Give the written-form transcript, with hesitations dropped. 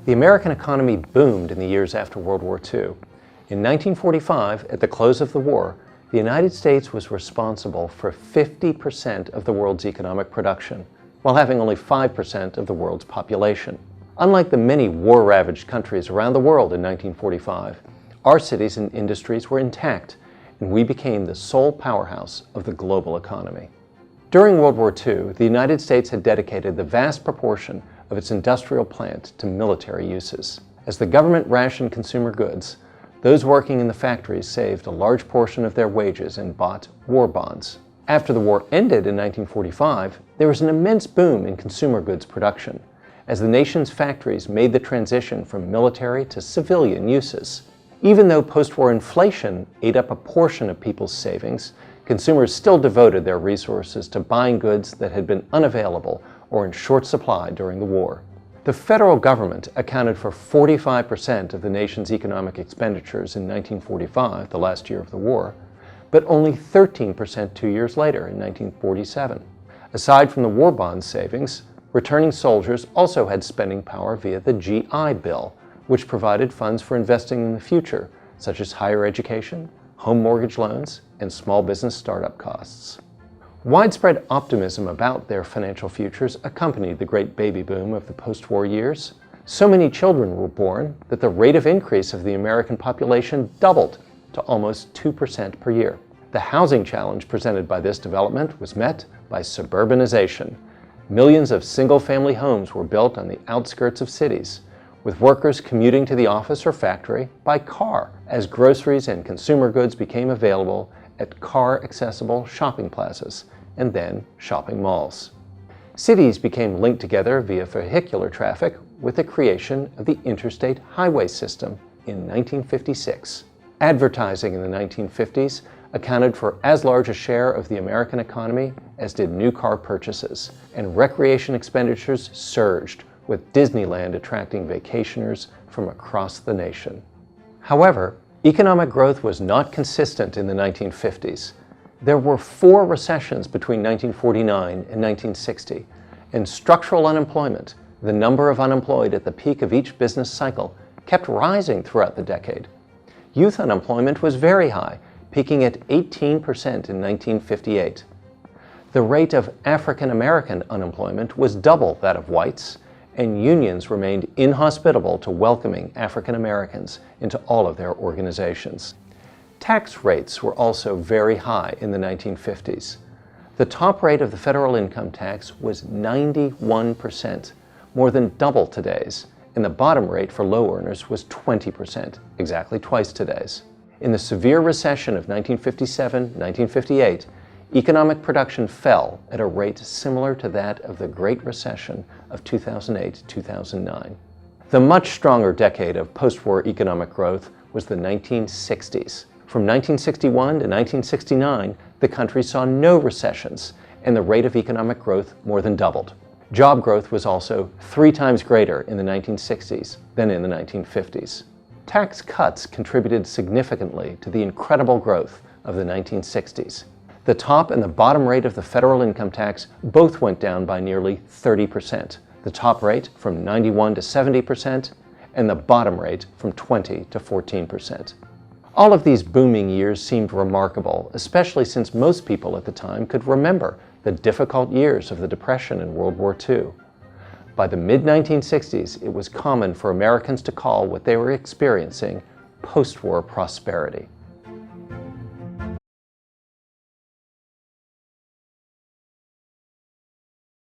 The American economy boomed in the years after World War II. In 1945, at the close of the war, the United States was responsible for 50% of the world's economic production, while having only 5% of the world's population. Unlike the many war-ravaged countries around the world in 1945, our cities and industries were intact, and we became the sole powerhouse of the global economy. During World War II, the United States had dedicated the vast proportion of its industrial plant to military uses. As the government rationed consumer goods, those working in the factories saved a large portion of their wages and bought war bonds. After the war ended in 1945, there was an immense boom in consumer goods production, as the nation's factories made the transition from military to civilian uses. Even though post-war inflation ate up a portion of people's savings, consumers still devoted their resources to buying goods that had been unavailable or in short supply during the war. The federal government accounted for 45% of the nation's economic expenditures in 1945, the last year of the war, but only 13% 2 years later in 1947. Aside from the war bond savings, returning soldiers also had spending power via the GI Bill, which provided funds for investing in the future, such as higher education, home mortgage loans, and small business startup costs. Widespread optimism about their financial futures accompanied the great baby boom of the post-war years. So many children were born that the rate of increase of the American population doubled to almost 2% per year. The housing challenge presented by this development was met by suburbanization. Millions of single-family homes were built on the outskirts of cities, with workers commuting to the office or factory by car as groceries and consumer goods became available at car-accessible shopping plazas and then shopping malls. Cities became linked together via vehicular traffic with the creation of the interstate highway system in 1956. Advertising in the 1950s accounted for as large a share of the American economy as did new car purchases, and recreation expenditures surged, with Disneyland attracting vacationers from across the nation. However, economic growth was not consistent in the 1950s. There were 4 recessions between 1949 and 1960, and structural unemployment, the number of unemployed at the peak of each business cycle, kept rising throughout the decade. Youth unemployment was very high, peaking at 18% in 1958. The rate of African American unemployment was double that of whites, and unions remained inhospitable to welcoming African Americans into all of their organizations. Tax rates were also very high in the 1950s. The top rate of the federal income tax was 91%, more than double today's, and the bottom rate for low earners was 20%, exactly twice today's. In the severe recession of 1957-1958, economic production fell at a rate similar to that of the Great Recession of 2008-2009. The much stronger decade of post-war economic growth was the 1960s. From 1961 to 1969, the country saw no recessions, and the rate of economic growth more than doubled. Job growth was also 3 times greater in the 1960s than in the 1950s. Tax cuts contributed significantly to the incredible growth of the 1960s. The top and the bottom rate of the federal income tax both went down by nearly 30%. The top rate from 91 to 70%, and the bottom rate from 20 to 14%. All of these booming years seemed remarkable, especially since most people at the time could remember the difficult years of the Depression and World War II. By the mid-1960s, it was common for Americans to call what they were experiencing post-war prosperity.